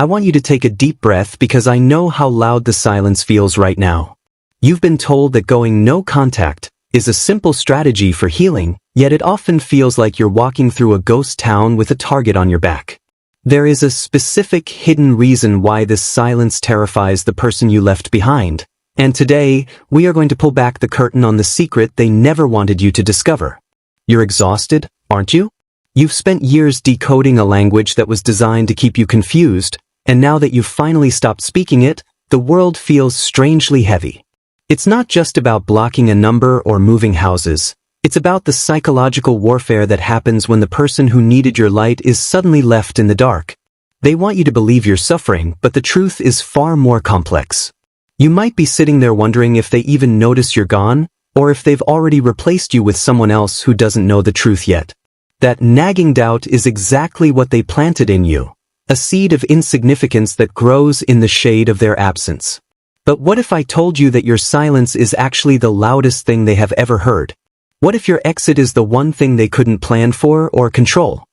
I want you to take a deep breath because I know how loud the silence feels right now. You've been told that going no contact is a simple strategy for healing, yet it often feels like you're walking through a ghost town with a target on your back. There is a specific hidden reason why this silence terrifies the person you left behind, and today we are going to pull back the curtain on the secret they never wanted you to discover. You're exhausted, aren't you? You've spent years decoding a language that was designed to keep you confused, and now that you've finally stopped speaking it, the world feels strangely heavy. It's not just about blocking a number or moving houses. It's about the psychological warfare that happens when the person who needed your light is suddenly left in the dark. They want you to believe you're suffering, but the truth is far more complex. You might be sitting there wondering if they even notice you're gone, or if they've already replaced you with someone else who doesn't know the truth yet. That nagging doubt is exactly what they planted in you, a seed of insignificance that grows in the shade of their absence. But what if I told you that your silence is actually the loudest thing they have ever heard? What if your exit is the one thing they couldn't plan for or control?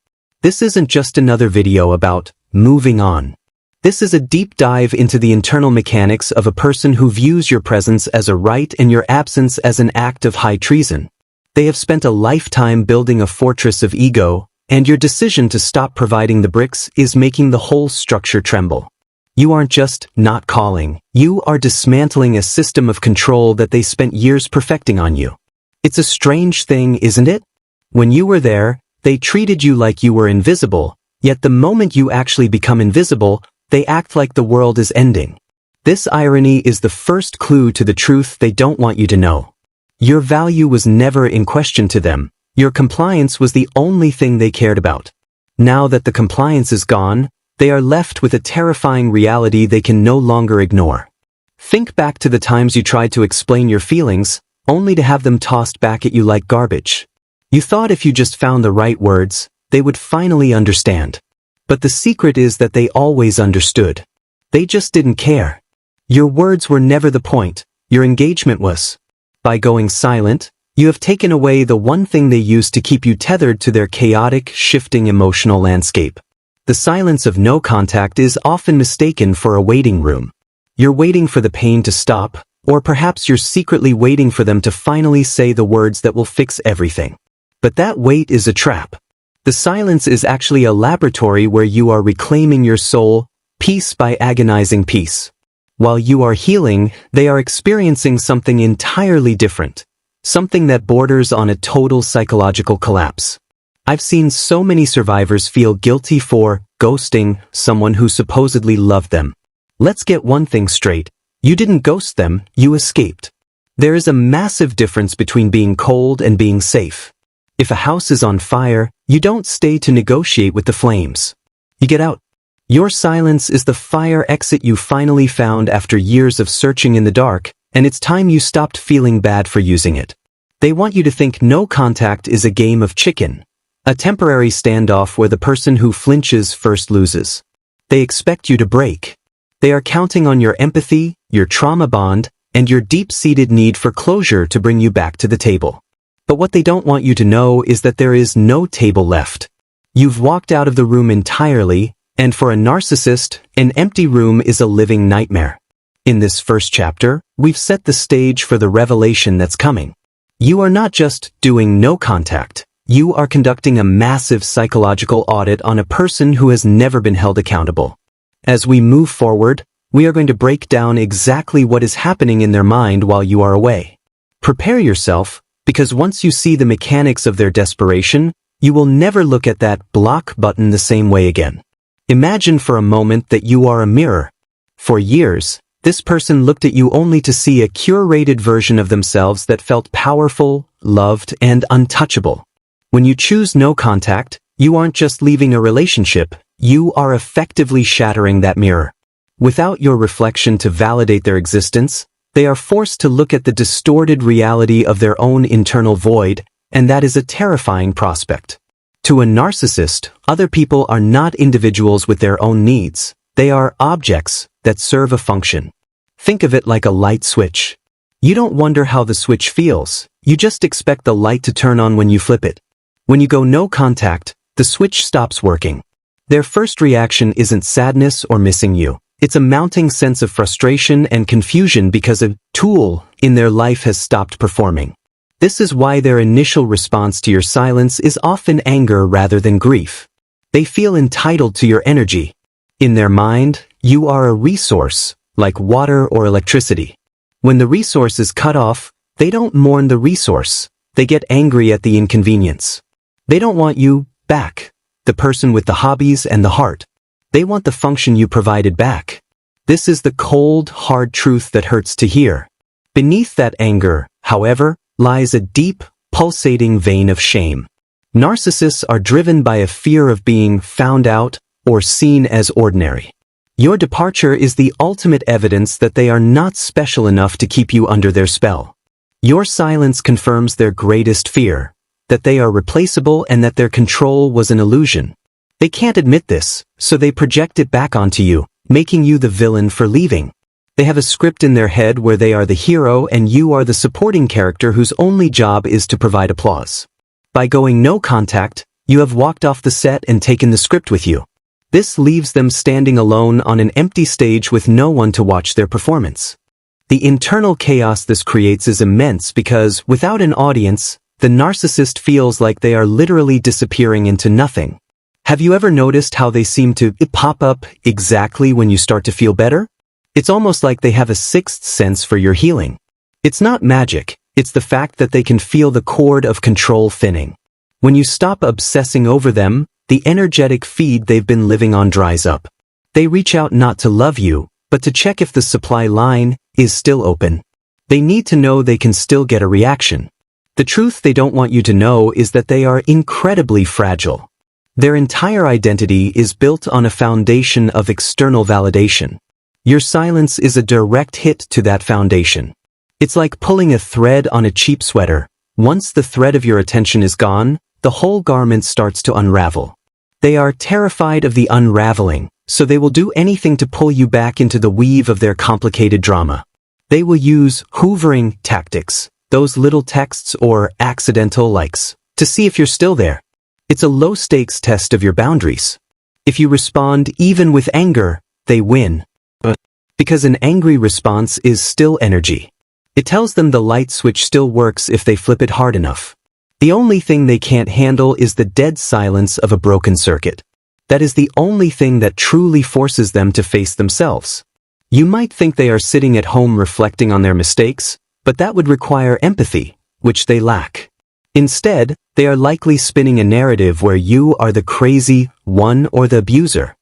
This isn't just another video about moving on. This is a deep dive into the internal mechanics of a person who views your presence as a right and your absence as an act of high treason. They have spent a lifetime building a fortress of ego, and your decision to stop providing the bricks is making the whole structure tremble. You aren't just not calling, you are dismantling a system of control that they spent years perfecting on you. It's a strange thing, isn't it? When you were there, they treated you like you were invisible, yet the moment you actually become invisible, they act like the world is ending. This irony is the first clue to the truth they don't want you to know. Your value was never in question to them. Your compliance was the only thing they cared about. Now that the compliance is gone, they are left with a terrifying reality they can no longer ignore. Think back to the times you tried to explain your feelings, only to have them tossed back at you like garbage. You thought if you just found the right words, they would finally understand. But the secret is that they always understood. They just didn't care. Your words were never the point, your engagement was. By going silent, you have taken away the one thing they used to keep you tethered to their chaotic, shifting emotional landscape. The silence of no contact is often mistaken for a waiting room. You're waiting for the pain to stop, or perhaps you're secretly waiting for them to finally say the words that will fix everything. But that wait is a trap. The silence is actually a laboratory where you are reclaiming your soul, piece by agonizing piece. While you are healing, they are experiencing something entirely different. Something that borders on a total psychological collapse. I've seen so many survivors feel guilty for ghosting someone who supposedly loved them. Let's get one thing straight. You didn't ghost them, you escaped. There is a massive difference between being cold and being safe. If a house is on fire, you don't stay to negotiate with the flames. You get out. Your silence is the fire exit you finally found after years of searching in the dark, and it's time you stopped feeling bad for using it. They want you to think no contact is a game of chicken. A temporary standoff where the person who flinches first loses. They expect you to break. They are counting on your empathy, your trauma bond, and your deep-seated need for closure to bring you back to the table. But what they don't want you to know is that there is no table left. You've walked out of the room entirely, and for a narcissist, an empty room is a living nightmare. In this first chapter, we've set the stage for the revelation that's coming. You are not just doing no contact. You are conducting a massive psychological audit on a person who has never been held accountable. As we move forward, we are going to break down exactly what is happening in their mind while you are away. Prepare yourself, because once you see the mechanics of their desperation, you will never look at that block button the same way again. Imagine for a moment that you are a mirror. For years, this person looked at you only to see a curated version of themselves that felt powerful, loved, and untouchable. When you choose no contact, you aren't just leaving a relationship, you are effectively shattering that mirror. Without your reflection to validate their existence, they are forced to look at the distorted reality of their own internal void, and that is a terrifying prospect. To a narcissist, other people are not individuals with their own needs. They are objects that serve a function. Think of it like a light switch. You don't wonder how the switch feels, you just expect the light to turn on when you flip it. When you go no contact, the switch stops working. Their first reaction isn't sadness or missing you. It's a mounting sense of frustration and confusion because a tool in their life has stopped performing. This is why their initial response to your silence is often anger rather than grief. They feel entitled to your energy. In their mind, you are a resource, like water or electricity. When the resource is cut off, they don't mourn the resource. They get angry at the inconvenience. They don't want you back, the person with the hobbies and the heart. They want the function you provided back. This is the cold, hard truth that hurts to hear. Beneath that anger, however, lies a deep, pulsating vein of shame. Narcissists are driven by a fear of being found out or seen as ordinary. Your departure is the ultimate evidence that they are not special enough to keep you under their spell. Your silence confirms their greatest fear, that they are replaceable and that their control was an illusion. They can't admit this, so they project it back onto you, making you the villain for leaving. They have a script in their head where they are the hero and you are the supporting character whose only job is to provide applause. By going no contact, you have walked off the set and taken the script with you. This leaves them standing alone on an empty stage with no one to watch their performance. The internal chaos this creates is immense because, without an audience, the narcissist feels like they are literally disappearing into nothing. Have you ever noticed how they seem to pop up exactly when you start to feel better? It's almost like they have a sixth sense for your healing. It's not magic, it's the fact that they can feel the cord of control thinning. When you stop obsessing over them, the energetic feed they've been living on dries up. They reach out not to love you, but to check if the supply line is still open. They need to know they can still get a reaction. The truth they don't want you to know is that they are incredibly fragile. Their entire identity is built on a foundation of external validation. Your silence is a direct hit to that foundation. It's like pulling a thread on a cheap sweater. Once the thread of your attention is gone, the whole garment starts to unravel. They are terrified of the unraveling, so they will do anything to pull you back into the weave of their complicated drama. They will use hoovering tactics, those little texts or accidental likes, to see if you're still there. It's a low-stakes test of your boundaries. If you respond even with anger, they win. Because an angry response is still energy. It tells them the light switch still works if they flip it hard enough. The only thing they can't handle is the dead silence of a broken circuit. That is the only thing that truly forces them to face themselves. You might think they are sitting at home reflecting on their mistakes, but that would require empathy, which they lack. Instead, they are likely spinning a narrative where you are the crazy one or the abuser.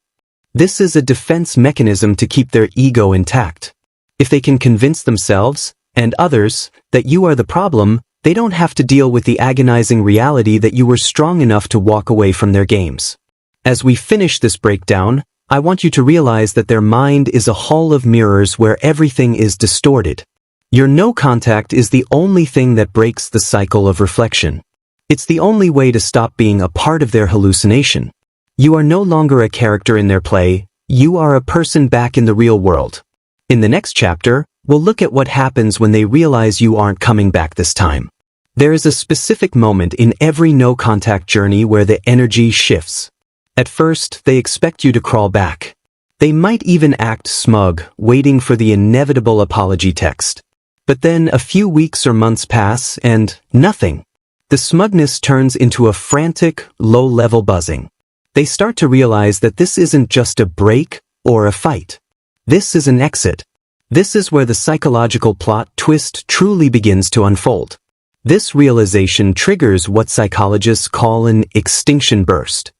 This is a defense mechanism to keep their ego intact. If they can convince themselves, and others, that you are the problem, they don't have to deal with the agonizing reality that you were strong enough to walk away from their games. As we finish this breakdown, I want you to realize that their mind is a hall of mirrors where everything is distorted. Your no contact is the only thing that breaks the cycle of reflection. It's the only way to stop being a part of their hallucination. You are no longer a character in their play, you are a person back in the real world. In the next chapter, we'll look at what happens when they realize you aren't coming back this time. There is a specific moment in every no-contact journey where the energy shifts. At first, they expect you to crawl back. They might even act smug, waiting for the inevitable apology text. But then a few weeks or months pass and nothing. The smugness turns into a frantic, low-level buzzing. They start to realize that this isn't just a break or a fight. This is an exit. This is where the psychological plot twist truly begins to unfold. This realization triggers what psychologists call an extinction burst.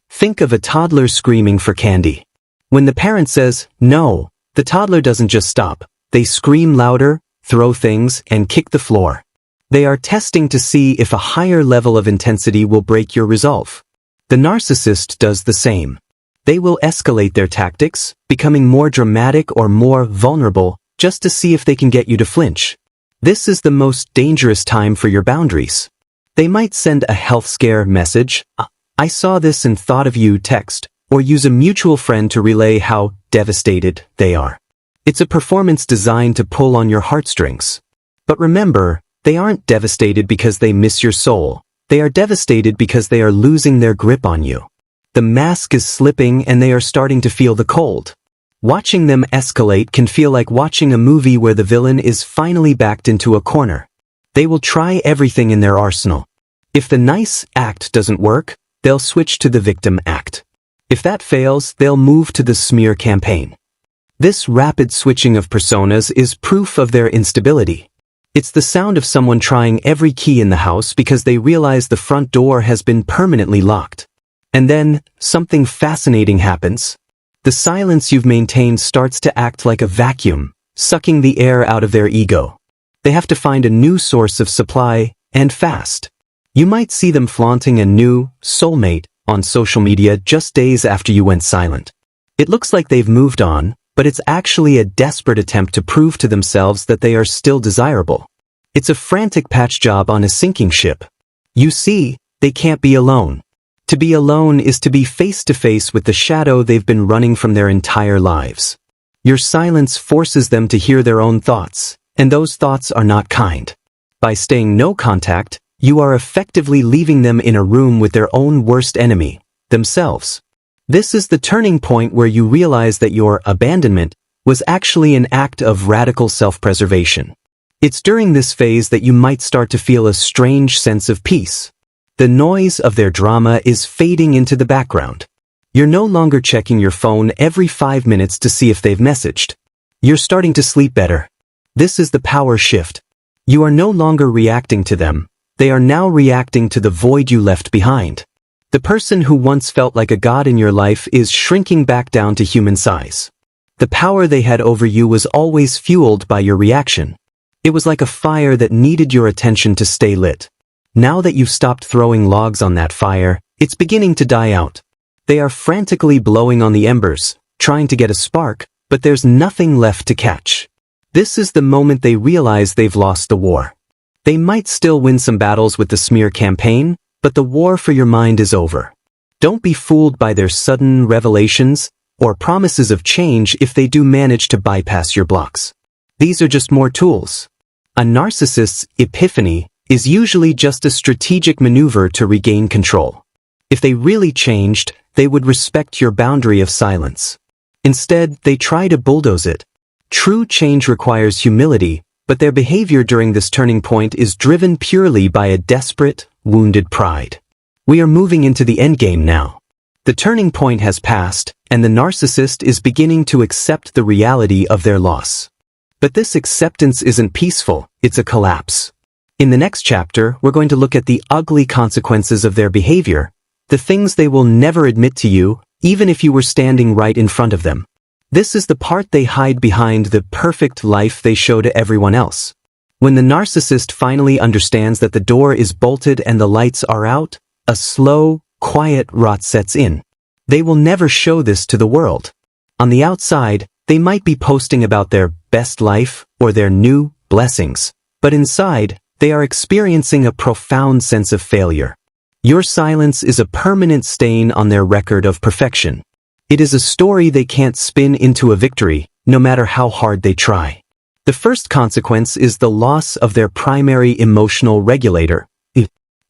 Think of a toddler screaming for candy. When the parent says, no, the toddler doesn't just stop. They scream louder, throw things, and kick the floor. They are testing to see if a higher level of intensity will break your resolve. The narcissist does the same. They will escalate their tactics, becoming more dramatic or more vulnerable, just to see if they can get you to flinch. This is the most dangerous time for your boundaries. They might send a health scare message, I saw this and thought of you text, or use a mutual friend to relay how devastated they are. It's a performance designed to pull on your heartstrings. But remember, they aren't devastated because they miss your soul. They are devastated because they are losing their grip on you. The mask is slipping and they are starting to feel the cold. Watching them escalate can feel like watching a movie where the villain is finally backed into a corner. They will try everything in their arsenal. If the nice act doesn't work, they'll switch to the victim act. If that fails, they'll move to the smear campaign. This rapid switching of personas is proof of their instability. It's the sound of someone trying every key in the house because they realize the front door has been permanently locked. And then, something fascinating happens. The silence you've maintained starts to act like a vacuum, sucking the air out of their ego. They have to find a new source of supply, and fast. You might see them flaunting a new soulmate on social media just days after you went silent. It looks like they've moved on, but it's actually a desperate attempt to prove to themselves that they are still desirable. It's a frantic patch job on a sinking ship. You see, they can't be alone. To be alone is to be face to face with the shadow they've been running from their entire lives. Your silence forces them to hear their own thoughts, and those thoughts are not kind. By staying no contact, you are effectively leaving them in a room with their own worst enemy, themselves. This is the turning point where you realize that your abandonment was actually an act of radical self-preservation. It's during this phase that you might start to feel a strange sense of peace. The noise of their drama is fading into the background. You're no longer checking your phone every 5 minutes to see if they've messaged. You're starting to sleep better. This is the power shift. You are no longer reacting to them. They are now reacting to the void you left behind. The person who once felt like a god in your life is shrinking back down to human size. The power they had over you was always fueled by your reaction. It was like a fire that needed your attention to stay lit. Now that you've stopped throwing logs on that fire, it's beginning to die out. They are frantically blowing on the embers, trying to get a spark, but there's nothing left to catch. This is the moment they realize they've lost the war. They might still win some battles with the smear campaign, but the war for your mind is over. Don't be fooled by their sudden revelations or promises of change if they do manage to bypass your blocks. These are just more tools. A narcissist's epiphany is usually just a strategic maneuver to regain control. If they really changed, they would respect your boundary of silence. Instead, they try to bulldoze it. True change requires humility, but their behavior during this turning point is driven purely by a desperate, wounded pride. We are moving into the endgame now. The turning point has passed, and the narcissist is beginning to accept the reality of their loss. But this acceptance isn't peaceful, it's a collapse. In the next chapter, we're going to look at the ugly consequences of their behavior, the things they will never admit to you, even if you were standing right in front of them. This is the part they hide behind the perfect life they show to everyone else. When the narcissist finally understands that the door is bolted and the lights are out, a slow, quiet rot sets in. They will never show this to the world. On the outside, they might be posting about their best life or their new blessings, but inside, they are experiencing a profound sense of failure. Your silence is a permanent stain on their record of perfection. It is a story they can't spin into a victory, no matter how hard they try. The first consequence is the loss of their primary emotional regulator.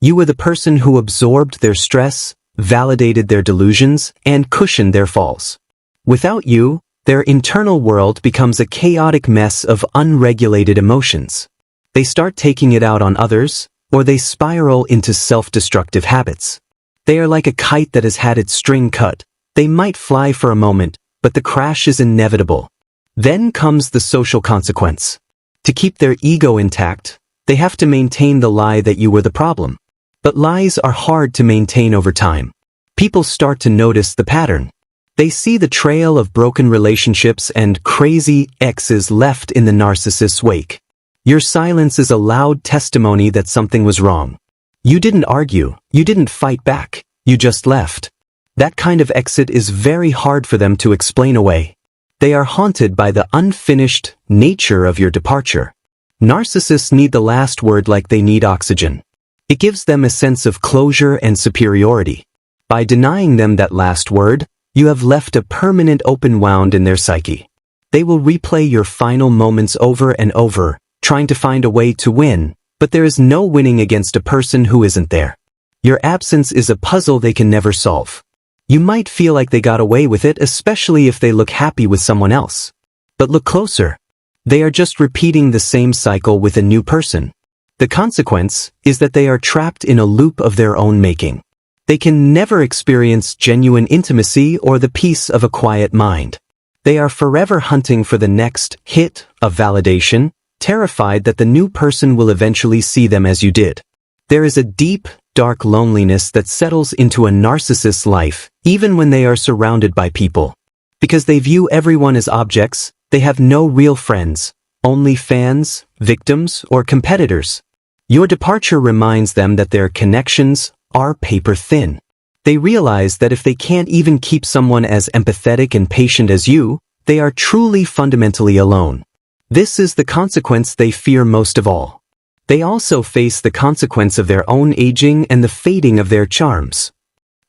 You were the person who absorbed their stress, validated their delusions, and cushioned their falls. Without you, their internal world becomes a chaotic mess of unregulated emotions. They start taking it out on others, or they spiral into self-destructive habits. They are like a kite that has had its string cut. They might fly for a moment, but the crash is inevitable. Then comes the social consequence. To keep their ego intact, they have to maintain the lie that you were the problem. But lies are hard to maintain over time. People start to notice the pattern. They see the trail of broken relationships and crazy exes left in the narcissist's wake. Your silence is a loud testimony that something was wrong. You didn't argue, you didn't fight back, you just left. That kind of exit is very hard for them to explain away. They are haunted by the unfinished nature of your departure. Narcissists need the last word like they need oxygen. It gives them a sense of closure and superiority. By denying them that last word, you have left a permanent open wound in their psyche. They will replay your final moments over and over, trying to find a way to win, but there is no winning against a person who isn't there. Your absence is a puzzle they can never solve. You might feel like they got away with it, especially if they look happy with someone else. But look closer. They are just repeating the same cycle with a new person. The consequence is that they are trapped in a loop of their own making. They can never experience genuine intimacy or the peace of a quiet mind. They are forever hunting for the next hit of validation, terrified that the new person will eventually see them as you did. There is a deep, dark loneliness that settles into a narcissist's life, even when they are surrounded by people. Because they view everyone as objects, they have no real friends, only fans, victims, or competitors. Your departure reminds them that their connections are paper thin. They realize that if they can't even keep someone as empathetic and patient as you, they are truly fundamentally alone. This is the consequence they fear most of all. They also face the consequence of their own aging and the fading of their charms.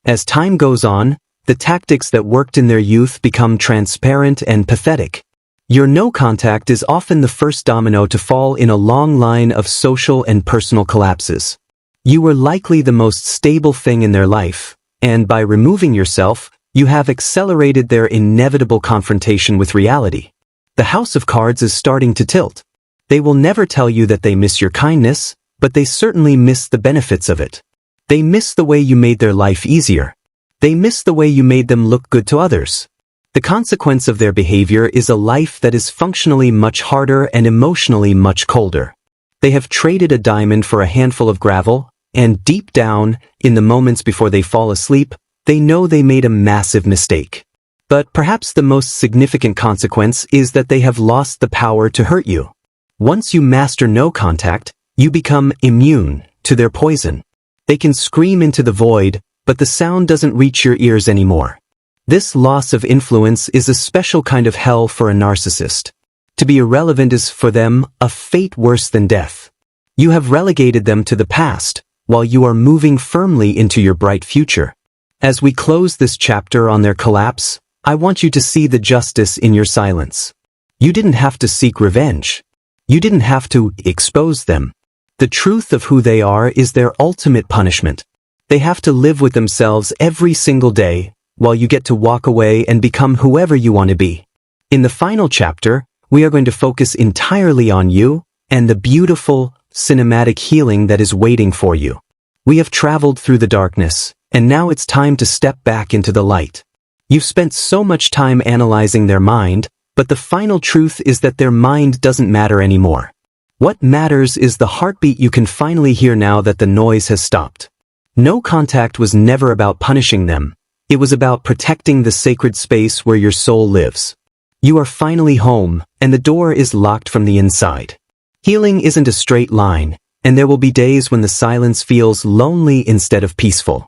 As time goes on, the tactics that worked in their youth become transparent and pathetic. Your no contact is often the first domino to fall in a long line of social and personal collapses. You were likely the most stable thing in their life, and by removing yourself, you have accelerated their inevitable confrontation with reality. The house of cards is starting to tilt. They will never tell you that they miss your kindness, but they certainly miss the benefits of it. They miss the way you made their life easier. They miss the way you made them look good to others. The consequence of their behavior is a life that is functionally much harder and emotionally much colder. They have traded a diamond for a handful of gravel, and deep down, in the moments before they fall asleep, they know they made a massive mistake. But perhaps the most significant consequence is that they have lost the power to hurt you. Once you master no contact, you become immune to their poison. They can scream into the void, but the sound doesn't reach your ears anymore. This loss of influence is a special kind of hell for a narcissist. To be irrelevant is for them a fate worse than death. You have relegated them to the past, while you are moving firmly into your bright future. As we close this chapter on their collapse, I want you to see the justice in your silence. You didn't have to seek revenge. You didn't have to expose them. The truth of who they are is their ultimate punishment. They have to live with themselves every single day, while you get to walk away and become whoever you want to be. In the final chapter, we are going to focus entirely on you and the beautiful, cinematic healing that is waiting for you. We have traveled through the darkness, and now it's time to step back into the light. You've spent so much time analyzing their mind, but the final truth is that their mind doesn't matter anymore. What matters is the heartbeat you can finally hear now that the noise has stopped. No contact was never about punishing them. It was about protecting the sacred space where your soul lives. You are finally home, and the door is locked from the inside. Healing isn't a straight line, and there will be days when the silence feels lonely instead of peaceful.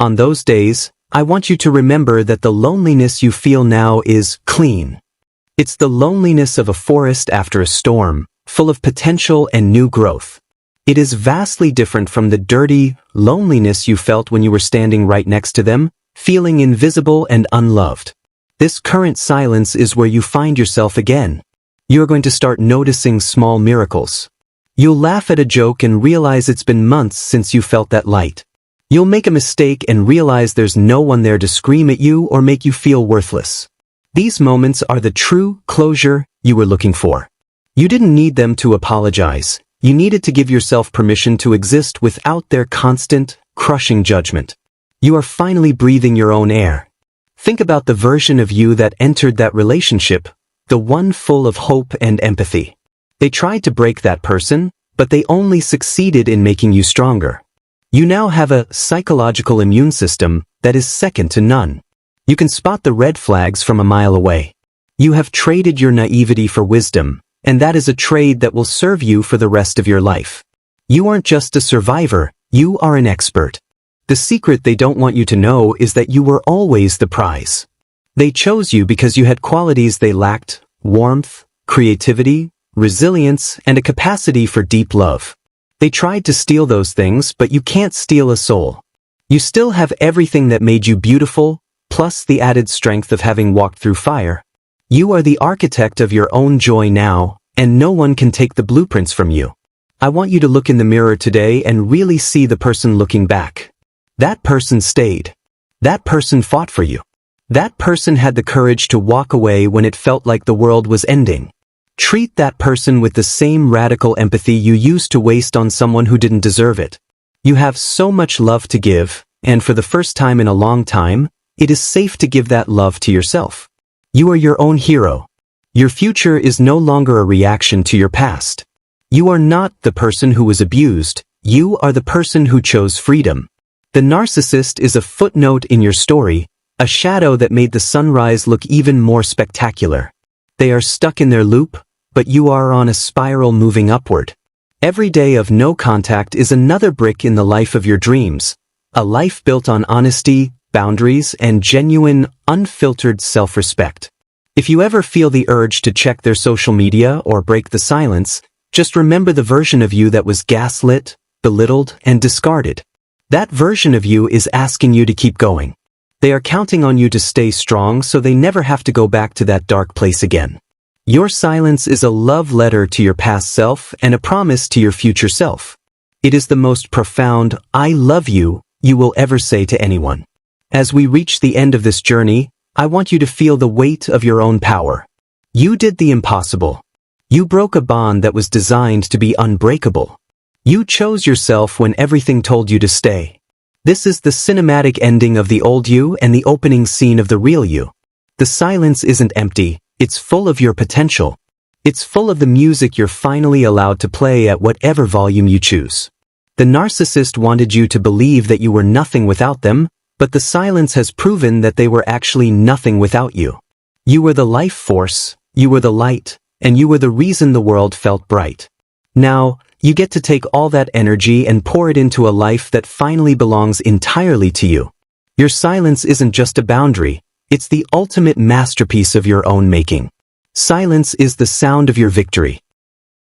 On those days, I want you to remember that the loneliness you feel now is clean. It's the loneliness of a forest after a storm, full of potential and new growth. It is vastly different from the dirty loneliness you felt when you were standing right next to them, feeling invisible and unloved. This current silence is where you find yourself again. You're going to start noticing small miracles. You'll laugh at a joke and realize it's been months since you felt that light. You'll make a mistake and realize there's no one there to scream at you or make you feel worthless. These moments are the true closure you were looking for. You didn't need them to apologize. You needed to give yourself permission to exist without their constant, crushing judgment. You are finally breathing your own air. Think about the version of you that entered that relationship, the one full of hope and empathy. They tried to break that person, but they only succeeded in making you stronger. You now have a psychological immune system that is second to none. You can spot the red flags from a mile away. You have traded your naivety for wisdom, and that is a trade that will serve you for the rest of your life. You aren't just a survivor, you are an expert. The secret they don't want you to know is that you were always the prize. They chose you because you had qualities they lacked: warmth, creativity, resilience, and a capacity for deep love. They tried to steal those things, but you can't steal a soul. You still have everything that made you beautiful, plus the added strength of having walked through fire. You are the architect of your own joy now, and no one can take the blueprints from you. I want you to look in the mirror today and really see the person looking back. That person stayed. That person fought for you. That person had the courage to walk away when it felt like the world was ending. Treat that person with the same radical empathy you used to waste on someone who didn't deserve it. You have so much love to give, and for the first time in a long time, it is safe to give that love to yourself. You are your own hero. Your future is no longer a reaction to your past. You are not the person who was abused, you are the person who chose freedom. The narcissist is a footnote in your story, a shadow that made the sunrise look even more spectacular. They are stuck in their loop, but you are on a spiral moving upward. Every day of no contact is another brick in the life of your dreams, a life built on honesty, boundaries, and genuine, unfiltered self-respect. If you ever feel the urge to check their social media or break the silence, just remember the version of you that was gaslit, belittled, and discarded. That version of you is asking you to keep going. They are counting on you to stay strong so they never have to go back to that dark place again. Your silence is a love letter to your past self and a promise to your future self. It is the most profound "I love you" you will ever say to anyone. As we reach the end of this journey, I want you to feel the weight of your own power. You did the impossible. You broke a bond that was designed to be unbreakable. You chose yourself when everything told you to stay. This is the cinematic ending of the old you and the opening scene of the real you. The silence isn't empty, it's full of your potential. It's full of the music you're finally allowed to play at whatever volume you choose. The narcissist wanted you to believe that you were nothing without them, but the silence has proven that they were actually nothing without you. You were the life force, you were the light, and you were the reason the world felt bright. Now, you get to take all that energy and pour it into a life that finally belongs entirely to you. Your silence isn't just a boundary, it's the ultimate masterpiece of your own making. Silence is the sound of your victory.